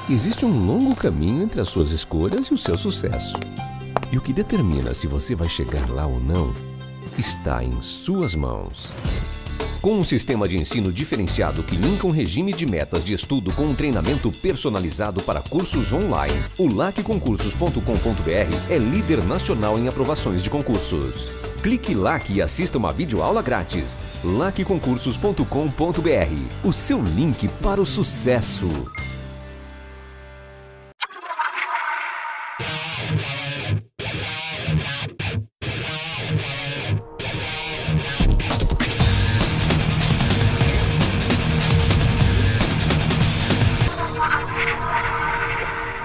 Existe um longo caminho entre as suas escolhas e o seu sucesso. E o que determina se você vai chegar lá ou não está em suas mãos. Com um sistema de ensino diferenciado que linka um regime de metas de estudo com um treinamento personalizado para cursos online, o lacconcursos.com.br é líder nacional em aprovações de concursos. Clique LAC e assista uma videoaula grátis. lacconcursos.com.br, o seu link para o sucesso.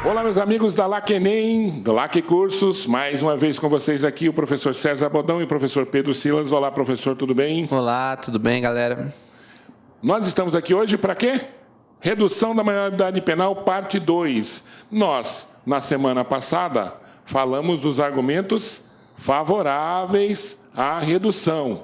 Olá, meus amigos da LAC Enem, do LAC Cursos, mais uma vez com vocês aqui o professor César Bodão e o professor Pedro Silas. Olá, professor, tudo bem? Olá, tudo bem, galera? Nós estamos aqui hoje para quê? Redução da maioridade penal, parte 2. Nós, na semana passada, falamos dos argumentos favoráveis à redução.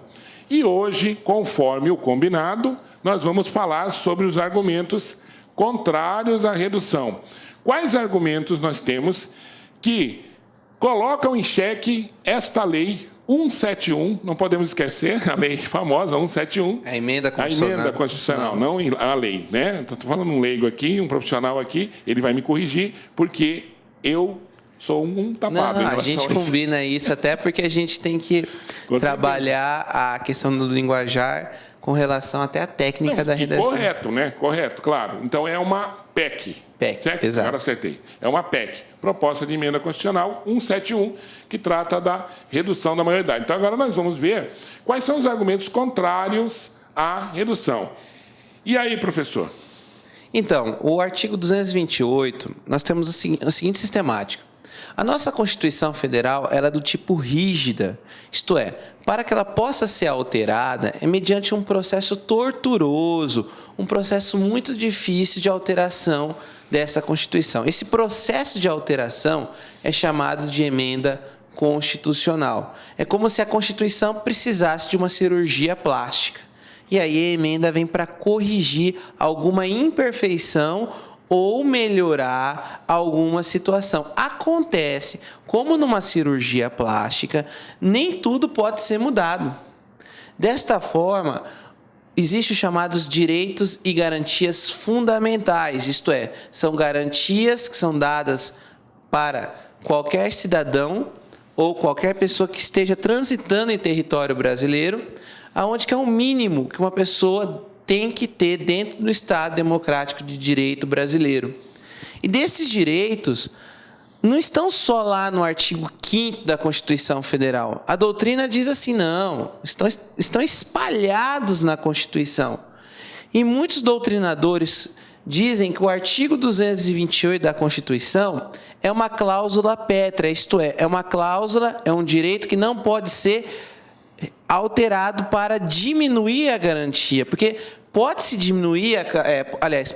E hoje, conforme o combinado, nós vamos falar sobre os argumentos contrários à redução. Quais argumentos nós temos que colocam em xeque esta lei 171, não podemos esquecer, a lei famosa 171. A emenda constitucional. A emenda constitucional, não a lei, né? Estou falando um leigo aqui, um profissional aqui, ele vai me corrigir, porque eu sou um tapado. Não, a gente combina isso, até porque a gente tem que trabalhar a questão do linguajar com relação até à técnica da redação. Correto, né? Correto, claro. Então é uma PEC. Certo? Exato. Agora acertei. É uma PEC, proposta de emenda constitucional 171, que trata da redução da maioridade. Então agora nós vamos ver quais são os argumentos contrários à redução. E aí, professor? Então, o artigo 228, nós temos a seguinte sistemática. A nossa Constituição Federal ela é do tipo rígida, isto é, para que ela possa ser alterada, é mediante um processo torturoso, um processo muito difícil de alteração dessa Constituição. Esse processo de alteração é chamado de emenda constitucional. É como se a Constituição precisasse de uma cirurgia plástica. E aí a emenda vem para corrigir alguma imperfeição ou melhorar alguma situação. Acontece, como numa cirurgia plástica, nem tudo pode ser mudado. Desta forma, existem os chamados direitos e garantias fundamentais, isto é, são garantias que são dadas para qualquer cidadão ou qualquer pessoa que esteja transitando em território brasileiro, aonde que é o mínimo que uma pessoa tem que ter dentro do Estado Democrático de Direito brasileiro. E desses direitos não estão só lá no artigo 5º da Constituição Federal. A doutrina diz assim, não, estão espalhados na Constituição. E muitos doutrinadores dizem que o artigo 228 da Constituição é uma cláusula pétrea, isto é uma cláusula, é um direito que não pode ser alterado para diminuir a garantia, porque pode-se diminuir,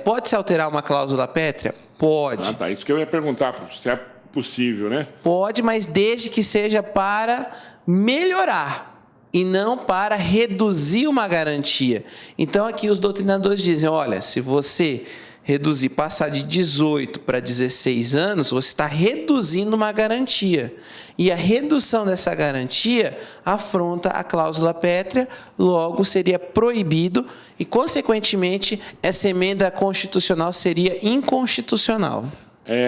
pode-se alterar uma cláusula pétrea? Pode. Ah, tá. Isso que eu ia perguntar, se é possível, né? Pode, mas desde que seja para melhorar e não para reduzir uma garantia. Então, aqui os doutrinadores dizem, olha, se você reduzir, passar de 18 para 16 anos, você está reduzindo uma garantia. E a redução dessa garantia afronta a cláusula pétrea, logo seria proibido e, consequentemente, essa emenda constitucional seria inconstitucional.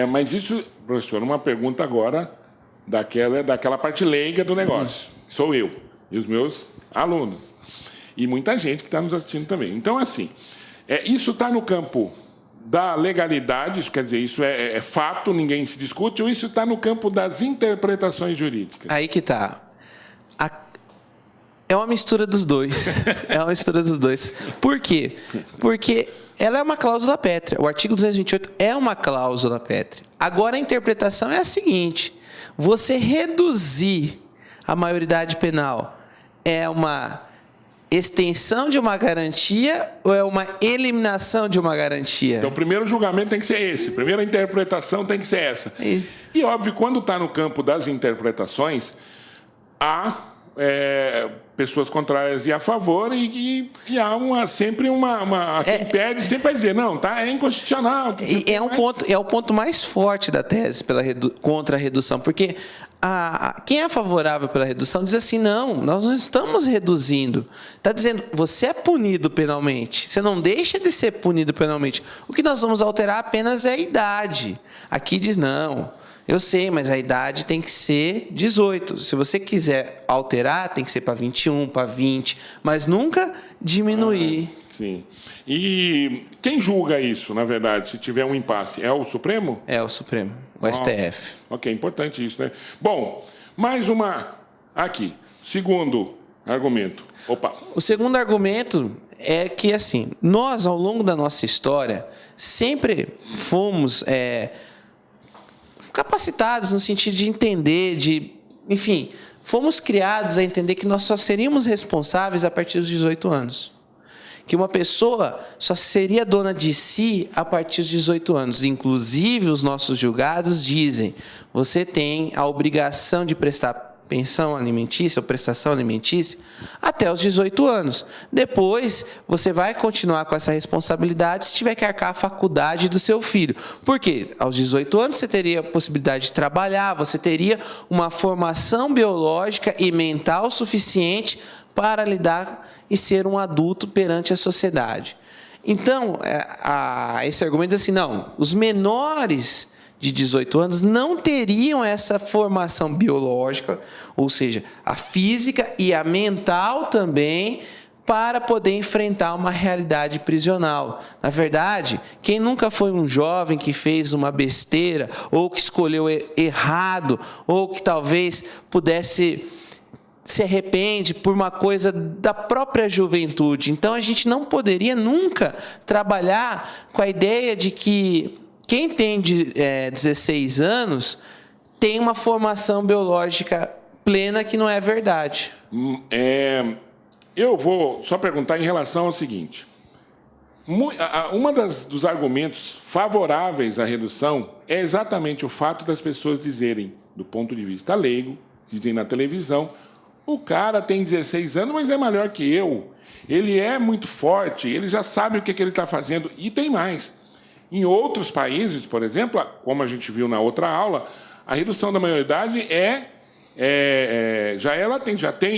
Mas isso, professor, uma pergunta agora daquela parte leiga do negócio. Sou eu e os meus alunos. E muita gente que está nos assistindo também. Então, assim, isso está no campo da legalidade, isso quer dizer, isso é fato, ninguém se discute, ou isso está no campo das interpretações jurídicas? Aí que está. É uma mistura dos dois. É uma mistura dos dois. Por quê? Porque ela é uma cláusula pétrea. O artigo 228 é uma cláusula pétrea. Agora, a interpretação é a seguinte. Você reduzir a maioridade penal é uma extensão de uma garantia ou é uma eliminação de uma garantia? Então, o primeiro julgamento tem que ser esse, a primeira interpretação tem que ser essa. E óbvio, quando está no campo das interpretações, há pessoas contrárias e a favor, e há sempre quem perde sempre vai dizer, não, tá, é inconstitucional. É o ponto mais forte da tese contra a redução, porque quem é favorável pela redução diz assim, não, nós não estamos reduzindo. Está dizendo, você é punido penalmente, você não deixa de ser punido penalmente. O que nós vamos alterar apenas é a idade. Aqui diz, não, eu sei, mas a idade tem que ser 18. Se você quiser alterar, tem que ser para 21, para 20, mas nunca diminuir. Sim. E quem julga isso, na verdade, se tiver um impasse? É o Supremo? É o Supremo, o STF. Ok, importante isso, né? Bom, mais uma aqui. Segundo argumento. Opa. O segundo argumento é que, assim, nós, ao longo da nossa história, sempre fomos capacitados no sentido de entender, enfim, fomos criados a entender que nós só seríamos responsáveis a partir dos 18 anos. Que uma pessoa só seria dona de si a partir dos 18 anos. Inclusive, os nossos julgados dizem, você tem a obrigação de prestar pensão alimentícia ou prestação alimentícia até os 18 anos. Depois, você vai continuar com essa responsabilidade se tiver que arcar a faculdade do seu filho. Por quê? Aos 18 anos, você teria a possibilidade de trabalhar, você teria uma formação biológica e mental suficiente para lidar e ser um adulto perante a sociedade. Então, esse argumento diz assim, não, os menores de 18 anos não teriam essa formação biológica, ou seja, a física e a mental também, para poder enfrentar uma realidade prisional. Na verdade, quem nunca foi um jovem que fez uma besteira, ou que escolheu errado, ou que talvez se arrepende por uma coisa da própria juventude. Então, a gente não poderia nunca trabalhar com a ideia de que quem tem 16 anos tem uma formação biológica plena, que não é verdade. Eu vou só perguntar em relação ao seguinte. Dos argumentos favoráveis à redução é exatamente o fato das pessoas dizerem, do ponto de vista leigo, dizem na televisão, o cara tem 16 anos, mas é melhor que eu. Ele é muito forte, ele já sabe o que ele está fazendo. E tem mais. Em outros países, por exemplo, como a gente viu na outra aula, a redução da maioridade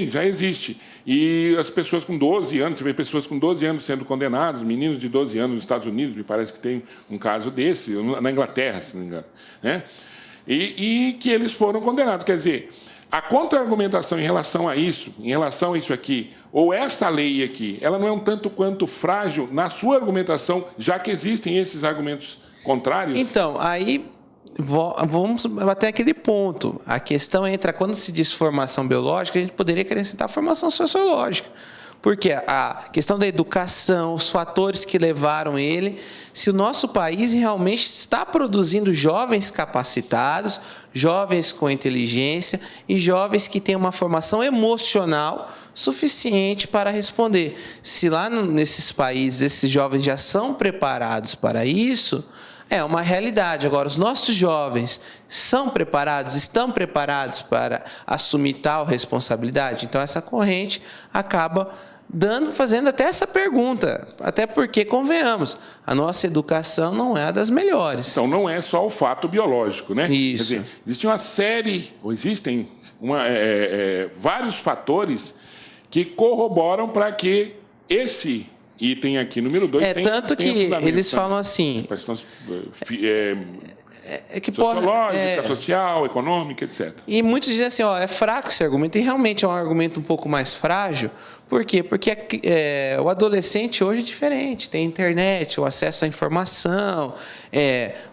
já existe. E as pessoas com 12 anos, você vê pessoas com 12 anos sendo condenadas, meninos de 12 anos nos Estados Unidos, me parece que tem um caso desse, na Inglaterra, se não me engano, né? E que eles foram condenados. Quer dizer, a contra-argumentação em relação a isso aqui, ou essa lei aqui, ela não é um tanto quanto frágil na sua argumentação, já que existem esses argumentos contrários? Então, aí vamos até aquele ponto. A questão entra, quando se diz formação biológica, a gente poderia acrescentar formação sociológica. Porque a questão da educação, os fatores que levaram ele, se o nosso país realmente está produzindo jovens capacitados, jovens com inteligência e jovens que têm uma formação emocional suficiente para responder. Se lá nesses países esses jovens já são preparados para isso, é uma realidade. Agora, os nossos jovens são preparados, estão preparados para assumir tal responsabilidade? Então, essa corrente acaba fazendo até essa pergunta, até porque, convenhamos, a nossa educação não é a das melhores. Então, não é só o fato biológico, né? Isso. Quer dizer, existem vários fatores que corroboram para que esse item aqui, número 2, tanto que eles falam assim... sociológica, social, econômica, etc. E muitos dizem assim, é fraco esse argumento, e realmente é um argumento um pouco mais frágil. Por quê? Porque o adolescente hoje é diferente, tem internet, o acesso à informação.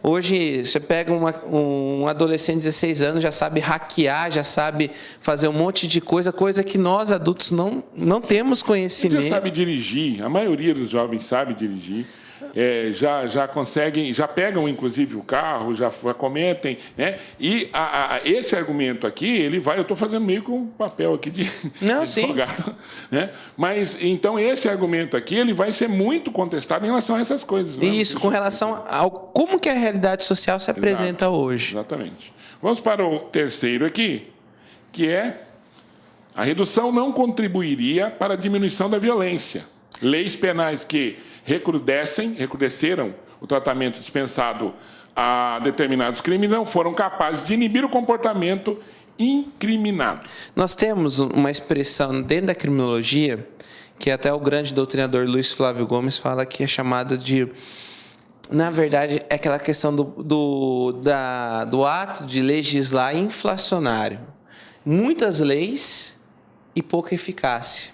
Hoje, você pega um adolescente de 16 anos, já sabe hackear, já sabe fazer um monte de coisa que nós adultos não temos conhecimento. Ele já sabe dirigir, a maioria dos jovens sabe dirigir. Já conseguem, já pegam inclusive o carro, já cometem, né? E esse argumento aqui, eu estou fazendo meio com um papel aqui de advogado, né? Mas então esse argumento aqui, ele vai ser muito contestado em relação a essas coisas. Né? Isso, com relação ao como que a realidade social se apresenta hoje. Exatamente. Vamos para o terceiro aqui, que é A redução não contribuiria para a diminuição da violência. Leis penais que recrudesceram o tratamento dispensado a determinados crimes não foram capazes de inibir o comportamento incriminado. Nós temos uma expressão dentro da criminologia que até o grande doutrinador Luiz Flávio Gomes fala que é chamada de... Na verdade, é aquela questão do ato de legislar inflacionário. Muitas leis e pouca eficácia.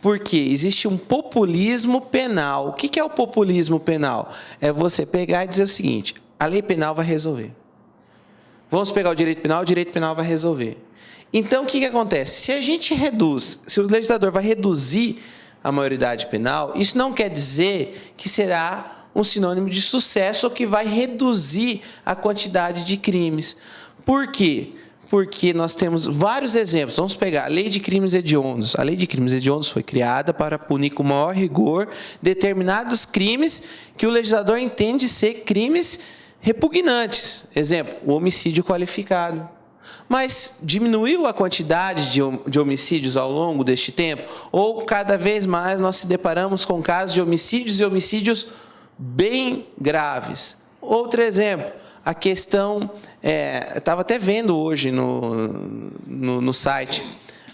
Porque existe um populismo penal. O que é o populismo penal? É você pegar e dizer o seguinte: a lei penal vai resolver. Vamos pegar o direito penal vai resolver. Então, o que acontece? Se a gente reduz, se o legislador vai reduzir a maioridade penal, isso não quer dizer que será um sinônimo de sucesso ou que vai reduzir a quantidade de crimes. Por quê? Porque nós temos vários exemplos. Vamos pegar a Lei de Crimes Hediondos. A Lei de Crimes Hediondos foi criada para punir com maior rigor determinados crimes que o legislador entende ser crimes repugnantes. Exemplo, o homicídio qualificado. Mas diminuiu a quantidade de homicídios ao longo deste tempo? Ou cada vez mais nós se deparamos com casos de homicídios e homicídios bem graves? Outro exemplo, a questão, estava até vendo hoje no site,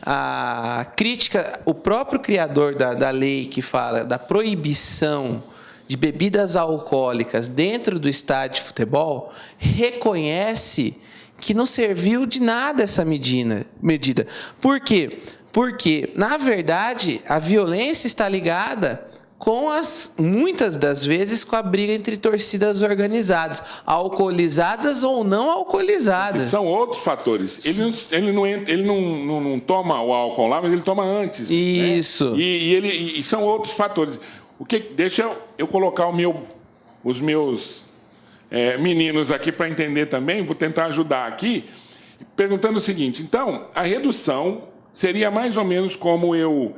a crítica, o próprio criador da lei que fala da proibição de bebidas alcoólicas dentro do estádio de futebol, reconhece que não serviu de nada essa medida. Por quê? Porque, na verdade, a violência está ligada muitas das vezes com a briga entre torcidas organizadas, alcoolizadas ou não alcoolizadas. São outros fatores. Ele não toma o álcool lá, mas ele toma antes. Isso. Né? E são outros fatores. Deixa eu colocar os meus meninos aqui para entender também, vou tentar ajudar aqui, perguntando o seguinte: então, a redução seria mais ou menos como eu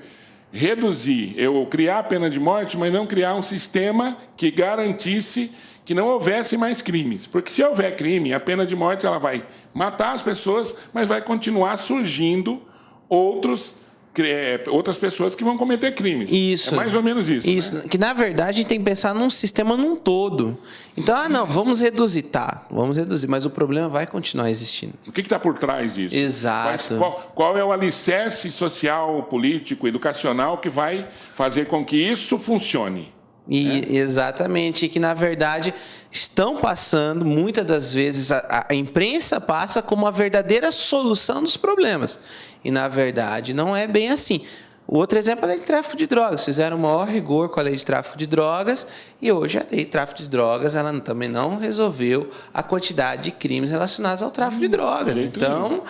criar a pena de morte, mas não criar um sistema que garantisse que não houvesse mais crimes. Porque se houver crime, a pena de morte ela vai matar as pessoas, mas vai continuar surgindo outras pessoas que vão cometer crimes. Isso. É mais ou menos isso. Isso. Né? Que, na verdade, a gente tem que pensar num sistema num todo. Então, não, vamos reduzir. Tá, vamos reduzir, mas o problema vai continuar existindo. O que está por trás disso? Exato. Qual é o alicerce social, político, educacional que vai fazer com que isso funcione? Exatamente, e que na verdade estão passando, muitas das vezes a imprensa passa como a verdadeira solução dos problemas, e na verdade não é bem assim. O outro exemplo é a lei de tráfico de drogas. Fizeram o maior rigor com a lei de tráfico de drogas e hoje a lei de tráfico de drogas ela também não resolveu a quantidade de crimes relacionados ao tráfico de drogas. Então,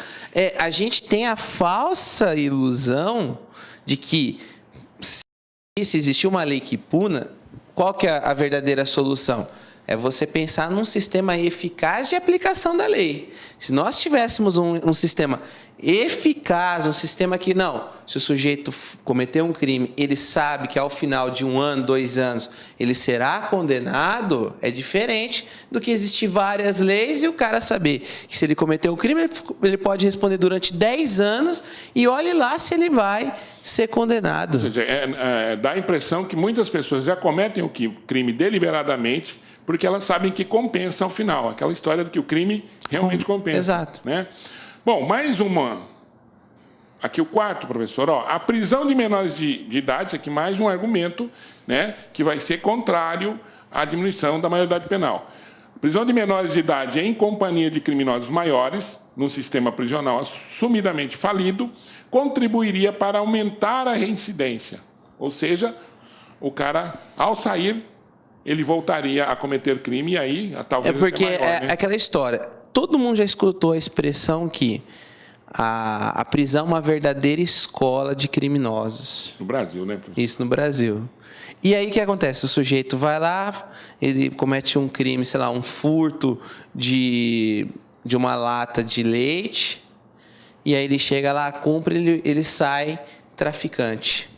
a gente tem a falsa ilusão de que se existir uma lei que puna, qual que é a verdadeira solução? É você pensar num sistema eficaz de aplicação da lei. Se nós tivéssemos um sistema eficaz, um sistema que, não, se o sujeito cometer um crime, ele sabe que ao final de 1 ano, 2 anos, ele será condenado, é diferente do que existir várias leis e o cara saber que se ele cometeu um crime, ele pode responder durante 10 anos e olhe lá se ele vai ser condenado. Ou seja, dá a impressão que muitas pessoas já cometem o crime deliberadamente porque elas sabem que compensa ao final. Aquela história de que o crime realmente compensa. Exato. Né? Bom, mais uma. Aqui o quarto, professor. A prisão de menores de idade, isso aqui mais um argumento, né, que vai ser contrário à diminuição da maioridade penal. A prisão de menores de idade em companhia de criminosos maiores, num sistema prisional assumidamente falido, contribuiria para aumentar a reincidência. Ou seja, o cara, ao sair, ele voltaria a cometer crime e aí talvez... É porque é aquela história. Todo mundo já escutou a expressão que a prisão é uma verdadeira escola de criminosos. No Brasil, né? Isso no Brasil. E aí o que acontece? O sujeito vai lá, ele comete um crime, sei lá, um furto de uma lata de leite, e aí ele chega lá, cumpre, ele sai traficante.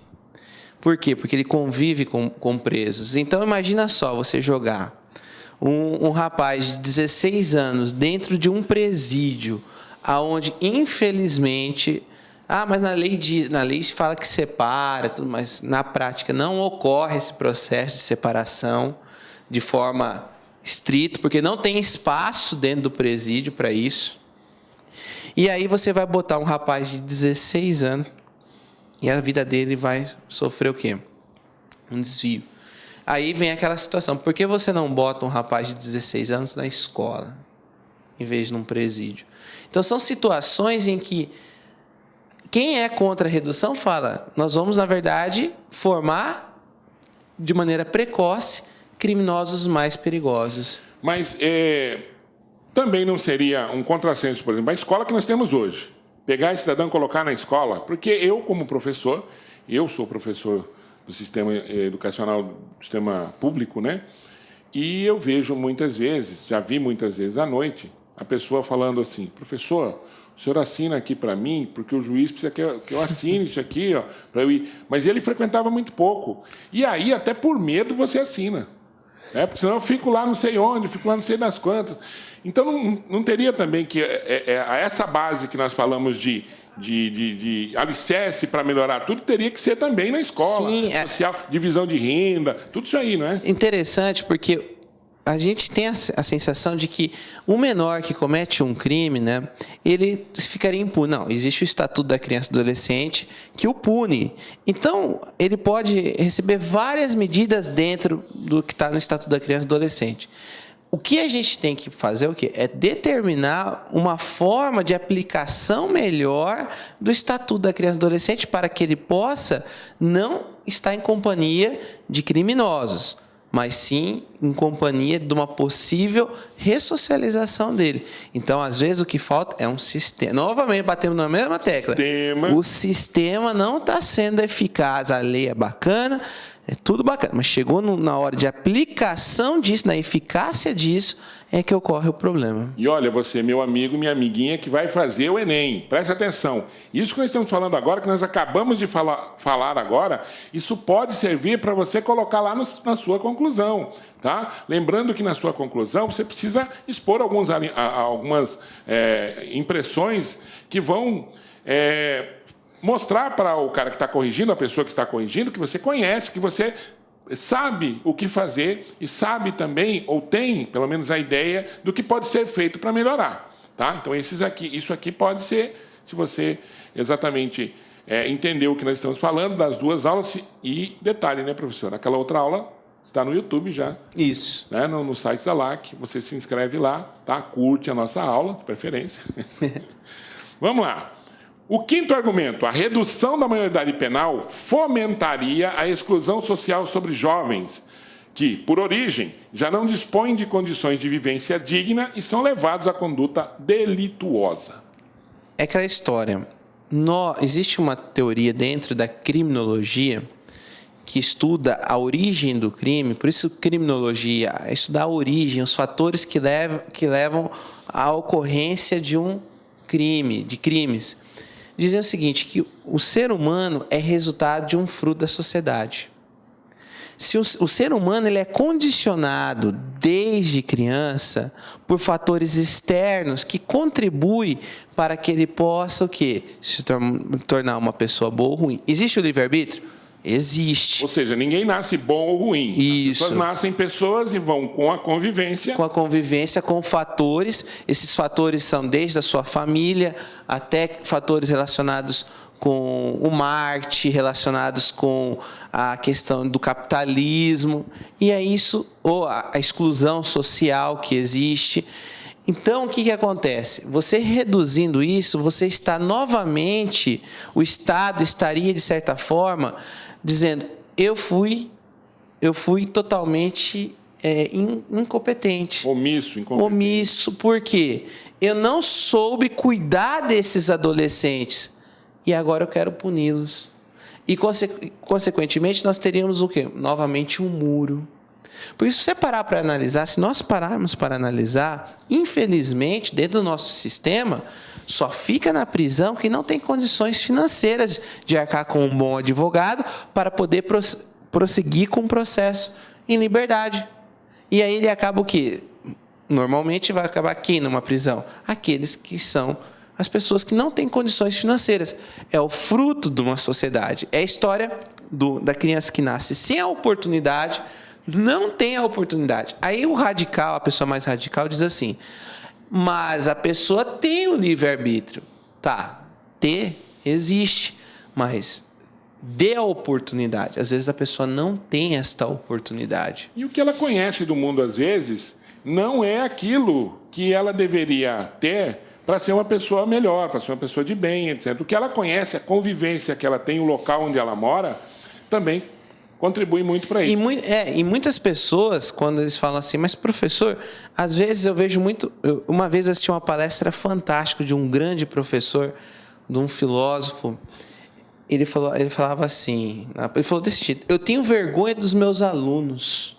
Por quê? Porque ele convive com presos. Então, imagina só você jogar um rapaz de 16 anos dentro de um presídio, onde, infelizmente, Mas na lei fala que separa, tudo, mas na prática não ocorre esse processo de separação de forma estrita, porque não tem espaço dentro do presídio para isso. E aí você vai botar um rapaz de 16 anos e a vida dele vai sofrer o quê? Um desvio. Aí vem aquela situação, por que você não bota um rapaz de 16 anos na escola, em vez de num presídio? Então são situações em que quem é contra a redução fala, nós vamos, na verdade, formar de maneira precoce criminosos mais perigosos. Mas também não seria um contrassenso, por exemplo, a escola que nós temos hoje. Pegar esse cidadão e colocar na escola, porque eu, como professor, eu sou professor do sistema educacional, do sistema público, né? E eu vejo muitas vezes, já vi muitas vezes à noite, a pessoa falando assim, professor, o senhor assina aqui para mim, porque o juiz precisa que eu assine isso aqui, ó, para eu ir. Mas ele frequentava muito pouco. E aí, até por medo, você assina. Né? Porque senão eu fico lá não sei onde, fico lá não sei das quantas. Então, não teria também que essa base que nós falamos de alicerce para melhorar tudo, teria que ser também na escola. Sim, social, divisão de renda, tudo isso aí, não é? Interessante, porque a gente tem a sensação de que o menor que comete um crime, né, ele ficaria impune. Não, existe o Estatuto da Criança e Adolescente que o pune. Então, ele pode receber várias medidas dentro do que está no Estatuto da Criança e Adolescente. O que a gente tem que fazer é determinar uma forma de aplicação melhor do Estatuto da Criança e Adolescente para que ele possa não estar em companhia de criminosos, mas sim em companhia de uma possível ressocialização dele. Então, às vezes, o que falta é um sistema. Novamente, batemos na mesma tecla. O sistema não está sendo eficaz. A lei é bacana, é tudo bacana, mas chegou na hora de aplicação disso, na eficácia disso, é que ocorre o problema. E olha, você, meu amigo, minha amiguinha, que vai fazer o Enem, presta atenção. Isso que nós estamos falando agora, que nós acabamos de falar agora, isso pode servir para você colocar lá na sua conclusão. Tá? Lembrando que na sua conclusão você precisa expor algumas impressões que vão mostrar para o cara que está corrigindo, a pessoa que está corrigindo, que você conhece, que você sabe o que fazer e sabe também, ou tem, pelo menos, a ideia do que pode ser feito para melhorar. Tá? Então, isso aqui pode ser, se você exatamente entender o que nós estamos falando, das duas aulas. E detalhe, né, professor? Aquela outra aula está no YouTube já. Isso. Né, no site da LAC. Você se inscreve lá, tá? Curte a nossa aula, de preferência. Vamos lá. O quinto argumento, a redução da maioridade penal fomentaria a exclusão social sobre jovens que, por origem, já não dispõem de condições de vivência digna e são levados à conduta delituosa. É aquela história. Existe uma teoria dentro da criminologia que estuda a origem do crime, por isso criminologia, estudar a origem, os fatores que levam à ocorrência de um crime, de crimes. Dizem o seguinte, que o ser humano é resultado de um fruto da sociedade. Se o ser humano ele é condicionado desde criança por fatores externos que contribuem para que ele possa o quê? Se tornar uma pessoa boa ou ruim. Existe o livre-arbítrio? Existe. Ou seja, ninguém nasce bom ou ruim. Isso. As pessoas nascem pessoas e vão com a convivência. Com a convivência, com fatores. Esses fatores são desde a sua família até fatores relacionados com o marketing, relacionados com a questão do capitalismo. E é isso, ou a exclusão social que existe. Então, o que acontece? Você reduzindo isso, você está novamente, o Estado estaria, de certa forma, dizendo, eu fui totalmente incompetente. Omisso, por quê? Eu não soube cuidar desses adolescentes e agora eu quero puni-los. E, consequentemente, nós teríamos o quê? Novamente um muro. Por isso, se você parar para analisar, se nós pararmos para analisar, infelizmente, dentro do nosso sistema, só fica na prisão quem não tem condições financeiras de arcar com um bom advogado para poder prosseguir com o processo em liberdade. E aí ele acaba o quê? Normalmente vai acabar quem numa prisão? Aqueles que são as pessoas que não têm condições financeiras. É o fruto de uma sociedade. É a história da criança que nasce sem a oportunidade, não tem a oportunidade. Aí o radical, a pessoa mais radical, diz assim, mas a pessoa tem o livre-arbítrio. Tá, existe, mas dê a oportunidade. Às vezes a pessoa não tem esta oportunidade. E o que ela conhece do mundo, às vezes, não é aquilo que ela deveria ter para ser uma pessoa melhor, para ser uma pessoa de bem, etc. O que ela conhece, a convivência que ela tem, o local onde ela mora, também contribui muito para isso. E muitas pessoas, quando eles falam assim, mas professor, às vezes eu vejo muito... Uma vez eu assisti uma palestra fantástica de um grande professor, de um filósofo. Ele falava assim, ele falou desse jeito, eu tenho vergonha dos meus alunos.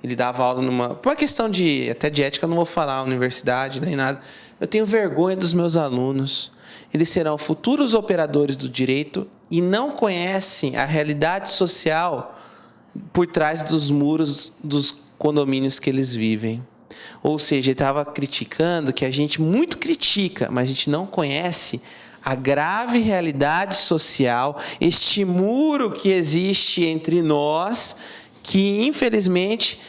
Ele dava aula por uma questão até de ética, eu não vou falar universidade nem nada. Eu tenho vergonha dos meus alunos. Eles serão futuros operadores do direito e não conhecem a realidade social por trás dos muros dos condomínios que eles vivem. Ou seja, ele estava criticando que a gente muito critica, mas a gente não conhece a grave realidade social, este muro que existe entre nós, que infelizmente,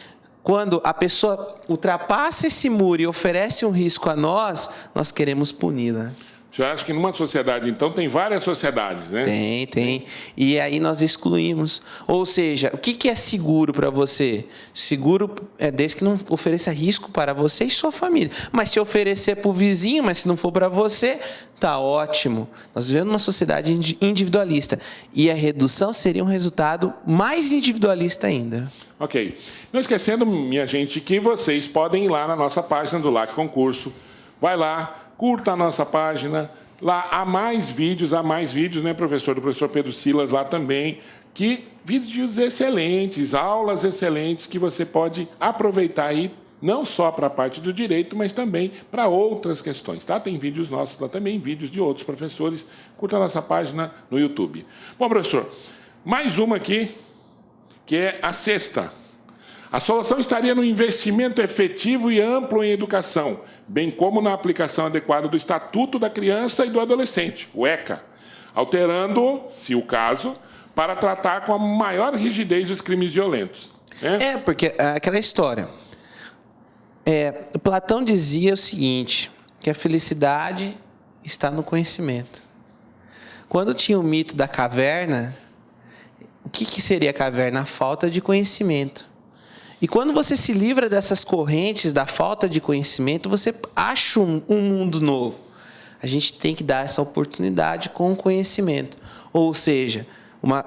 quando a pessoa ultrapassa esse muro e oferece um risco a nós, nós queremos puni-la. Você acha que numa sociedade, então, tem várias sociedades, né? Tem. E aí nós excluímos. Ou seja, o que é seguro para você? Seguro é desde que não ofereça risco para você e sua família. Mas se oferecer para o vizinho, mas se não for para você, tá ótimo. Nós vivemos numa sociedade individualista. E a redução seria um resultado mais individualista ainda. Ok. Não esquecendo, minha gente, que vocês podem ir lá na nossa página do LAC Concurso. Vai lá. Curta a nossa página, lá há mais vídeos, né, professor? Do professor Pedro Silas lá também, que vídeos excelentes, aulas excelentes que você pode aproveitar aí, não só para a parte do direito, mas também para outras questões, tá? Tem vídeos nossos lá também, vídeos de outros professores. Curta a nossa página no YouTube. Bom, professor, mais uma aqui, que é a sexta. A solução estaria no investimento efetivo e amplo em educação, bem como na aplicação adequada do Estatuto da Criança e do Adolescente, o ECA, alterando, se o caso, para tratar com a maior rigidez os crimes violentos. Né? Porque aquela história. Platão dizia o seguinte, que a felicidade está no conhecimento. Quando tinha o mito da caverna, o que seria a caverna? A falta de conhecimento. E quando você se livra dessas correntes da falta de conhecimento, você acha um mundo novo. A gente tem que dar essa oportunidade com o conhecimento. Ou seja,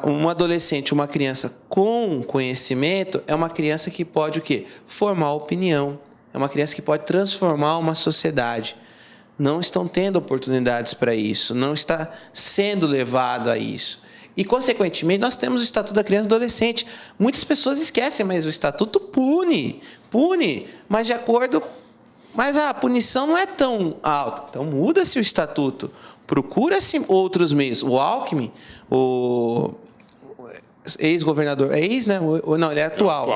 um adolescente, uma criança com conhecimento, é uma criança que pode o quê? Formar opinião. É uma criança que pode transformar uma sociedade. Não estão tendo oportunidades para isso, não está sendo levado a isso. E, consequentemente, nós temos o Estatuto da Criança e do Adolescente. Muitas pessoas esquecem, mas o Estatuto pune, mas de acordo... Mas a punição não é tão alta. Então, muda-se o Estatuto. Procura-se outros meios. O Alckmin, o ex-governador... É ex, né? Não, ele é atual.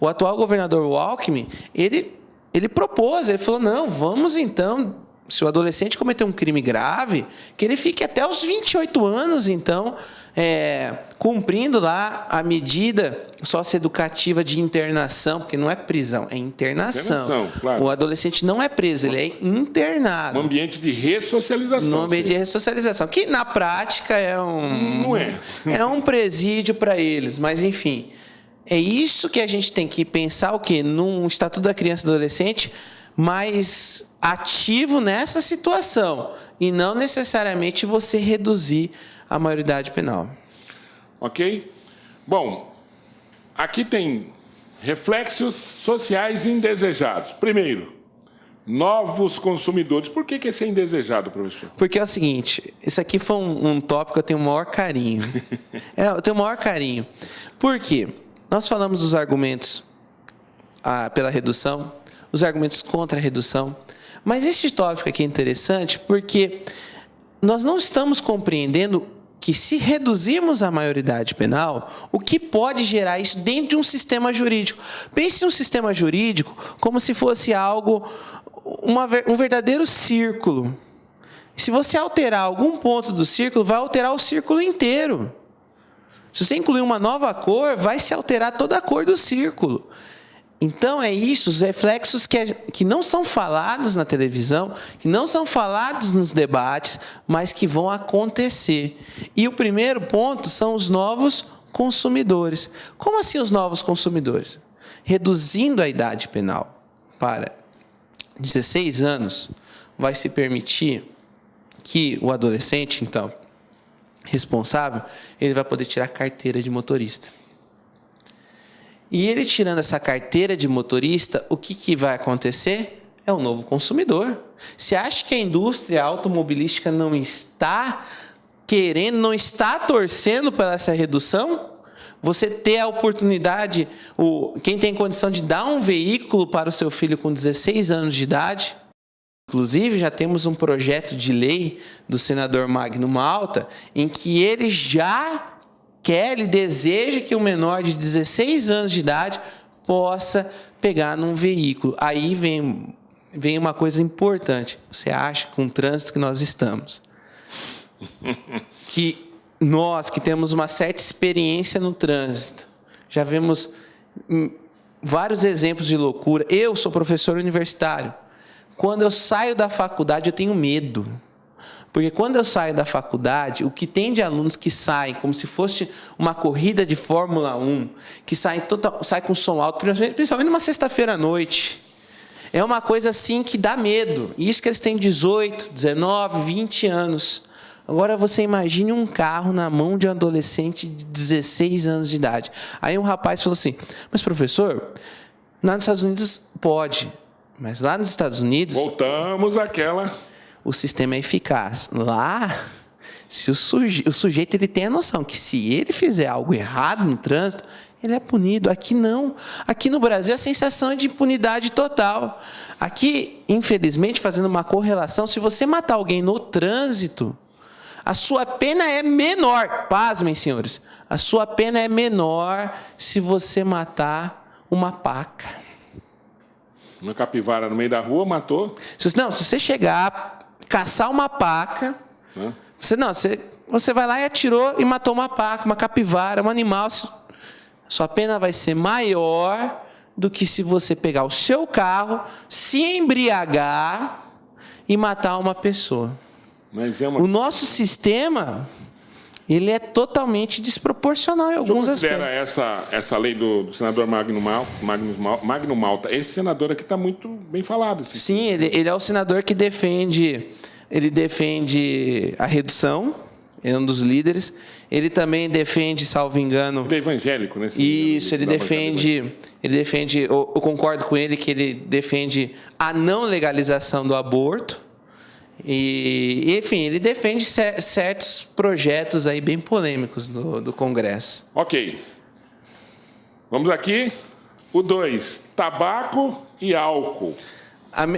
O atual governador, o Alckmin, ele propôs, ele falou, não, vamos então... Se o adolescente cometer um crime grave, que ele fique até os 28 anos, então, cumprindo lá a medida socioeducativa de internação, porque não é prisão, é internação. Claro. O adolescente não é preso, ele é internado. Um ambiente de ressocialização. Um ambiente de ressocialização, que na prática Não é. É um presídio para eles, mas enfim. É isso que a gente tem que pensar, o quê? Num Estatuto da Criança e do Adolescente mais ativo nessa situação e não necessariamente você reduzir a maioridade penal. Ok? Bom, aqui tem reflexos sociais indesejados. Primeiro, novos consumidores. Por que esse é indesejado, professor? Porque é o seguinte, esse aqui foi um tópico que eu tenho o maior carinho. Eu tenho o maior carinho. Por quê? Nós falamos dos argumentos pela redução, os argumentos contra a redução. Mas este tópico aqui é interessante porque nós não estamos compreendendo que se reduzirmos a maioridade penal, o que pode gerar isso dentro de um sistema jurídico. Pense num sistema jurídico como se fosse algo, um verdadeiro círculo. Se você alterar algum ponto do círculo, vai alterar o círculo inteiro. Se você incluir uma nova cor, vai se alterar toda a cor do círculo. Então é isso, os reflexos que não são falados na televisão, que não são falados nos debates, mas que vão acontecer. E o primeiro ponto são os novos consumidores. Como assim os novos consumidores? Reduzindo a idade penal para 16 anos, vai se permitir que o adolescente, então, responsável, ele vai poder tirar carteira de motorista. E ele tirando essa carteira de motorista, o que vai acontecer? É um novo consumidor. Você acha que a indústria automobilística não está querendo, não está torcendo por essa redução? Você ter a oportunidade, quem tem condição de dar um veículo para o seu filho com 16 anos de idade? Inclusive, já temos um projeto de lei do senador Magno Malta, em que ele já ele deseja que o menor de 16 anos de idade possa pegar num veículo. Aí vem uma coisa importante. Você acha, com o trânsito que nós estamos, que nós que temos uma certa experiência no trânsito, já vemos vários exemplos de loucura. Eu sou professor universitário. Quando eu saio da faculdade, eu tenho medo. Porque quando eu saio da faculdade, o que tem de alunos que saem como se fosse uma corrida de Fórmula 1, que saem com som alto, principalmente numa sexta-feira à noite, é uma coisa assim que dá medo. E isso que eles têm 18, 19, 20 anos. Agora você imagine um carro na mão de um adolescente de 16 anos de idade. Aí um rapaz falou assim, mas professor, lá nos Estados Unidos pode, mas lá nos Estados Unidos... Voltamos àquela... O sistema é eficaz. Lá, se o sujeito ele tem a noção que se ele fizer algo errado no trânsito, ele é punido. Aqui não. Aqui no Brasil, a sensação é de impunidade total. Aqui, infelizmente, fazendo uma correlação, se você matar alguém no trânsito, a sua pena é menor. Pasmem, senhores. A sua pena é menor se você matar uma paca. Uma capivara no meio da rua, matou? Se você chegar... caçar uma paca, você vai lá e atirou e matou uma paca, uma capivara, um animal, sua pena vai ser maior do que se você pegar o seu carro, se embriagar e matar uma pessoa. O nosso sistema, ele é totalmente desproporcional em alguns aspectos. Você considera essa lei do senador Magno Malta, esse senador aqui está muito bem falado. Sim, ele é o senador que defende a redução, é um dos líderes. Ele também defende, salvo engano... Ele é evangélico, né? Isso, ele defende, eu concordo com ele que ele defende a não legalização do aborto. E, enfim, ele defende certos projetos aí bem polêmicos do Congresso. Ok. Vamos aqui. O 2, tabaco e álcool.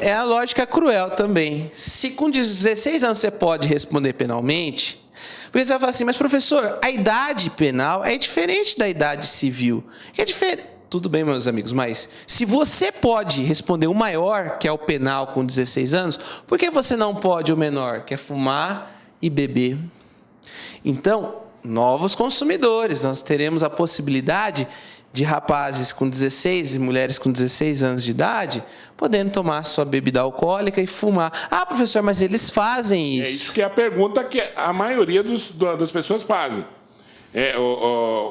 É a lógica cruel também. Se com 16 anos você pode responder penalmente, porque você vai falar assim, mas professor, a idade penal é diferente da idade civil. É diferente. Tudo bem, meus amigos, mas se você pode responder o maior, que é o penal com 16 anos, por que você não pode o menor, que é fumar e beber? Então, novos consumidores. Nós teremos a possibilidade de rapazes com 16 e mulheres com 16 anos de idade podendo tomar sua bebida alcoólica e fumar. Ah, professor, mas eles fazem isso. É isso que é a pergunta que a maioria das pessoas fazem.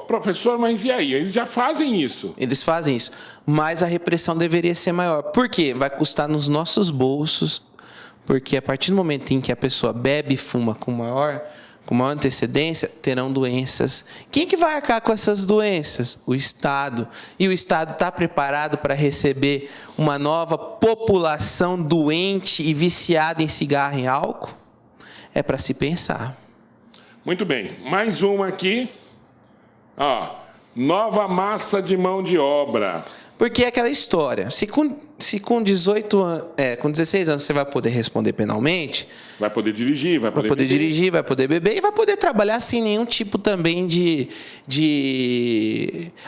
Professor, mas e aí? Eles já fazem isso. Eles fazem isso. Mas a repressão deveria ser maior. Por quê? Vai custar nos nossos bolsos. Porque a partir do momento em que a pessoa bebe e fuma com maior antecedência, terão doenças. Quem que vai arcar com essas doenças? O Estado. E o Estado está preparado para receber uma nova população doente e viciada em cigarro e álcool? É para se pensar. Muito bem. Mais uma aqui. Nova massa de mão de obra. Porque é aquela história. Se com 16 anos você vai poder responder penalmente... Vai poder dirigir, vai poder dirigir, vai poder beber e vai poder trabalhar sem nenhum tipo também de...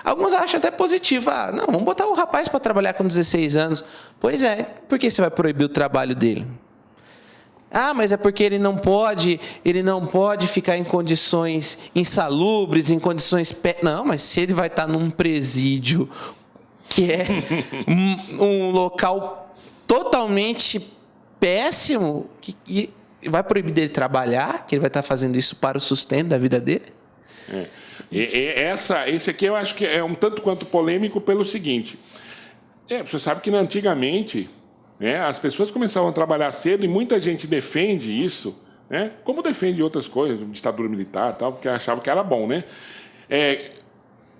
Alguns acham até positivo. Não, vamos botar o rapaz para trabalhar com 16 anos. Pois é, por que você vai proibir o trabalho dele? Ah, mas é porque ele não pode ficar em condições insalubres, em condições... Não, mas se ele vai estar num presídio, que é um local totalmente péssimo, que vai proibir dele trabalhar, que ele vai estar fazendo isso para o sustento da vida dele? Esse aqui eu acho que é um tanto quanto polêmico pelo seguinte. Você sabe que antigamente, as pessoas começavam a trabalhar cedo e muita gente defende isso, como defende outras coisas, ditadura militar, tal, porque achava que era bom,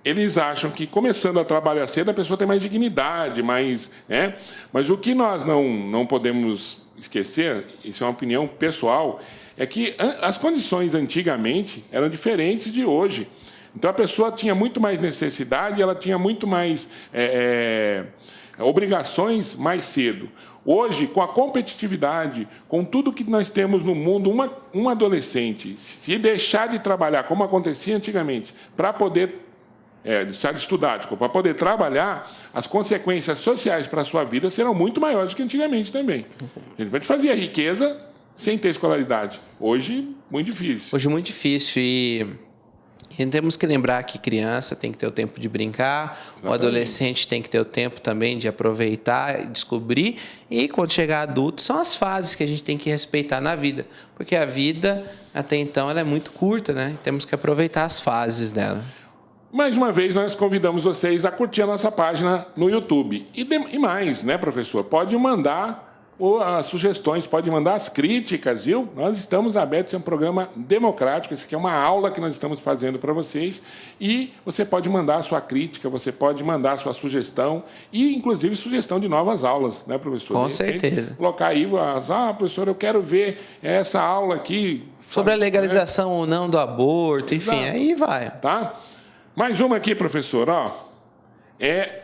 Eles acham que começando a trabalhar cedo a pessoa tem mais dignidade, mas o que nós não podemos esquecer, isso é uma opinião pessoal, é que as condições antigamente eram diferentes de hoje. Então a pessoa tinha muito mais necessidade, ela tinha muito mais obrigações mais cedo. Hoje, com a competitividade, com tudo que nós temos no mundo, um adolescente, se deixar de trabalhar, como acontecia antigamente, para poder deixar de estudar, para poder trabalhar, as consequências sociais para a sua vida serão muito maiores do que antigamente também. A gente fazia riqueza sem ter escolaridade. Hoje, muito difícil. Hoje, muito difícil. E temos que lembrar que criança tem que ter o tempo de brincar, exatamente. O adolescente tem que ter o tempo também de aproveitar, descobrir, e quando chegar adulto, são as fases que a gente tem que respeitar na vida, porque a vida, até então, ela é muito curta, Temos que aproveitar as fases dela. Mais uma vez, nós convidamos vocês a curtir a nossa página no YouTube. E mais, professor? Pode mandar as sugestões, pode mandar as críticas, viu? Nós estamos abertos, é um programa democrático, esse aqui é uma aula que nós estamos fazendo para vocês, e você pode mandar a sua crítica, você pode mandar a sua sugestão, e inclusive sugestão de novas aulas, professor? Com certeza. Colocar aí, professor, eu quero ver essa aula aqui. Sobre a legalização ou não do aborto, enfim, exato. Aí vai. Tá? Mais uma aqui, professor, é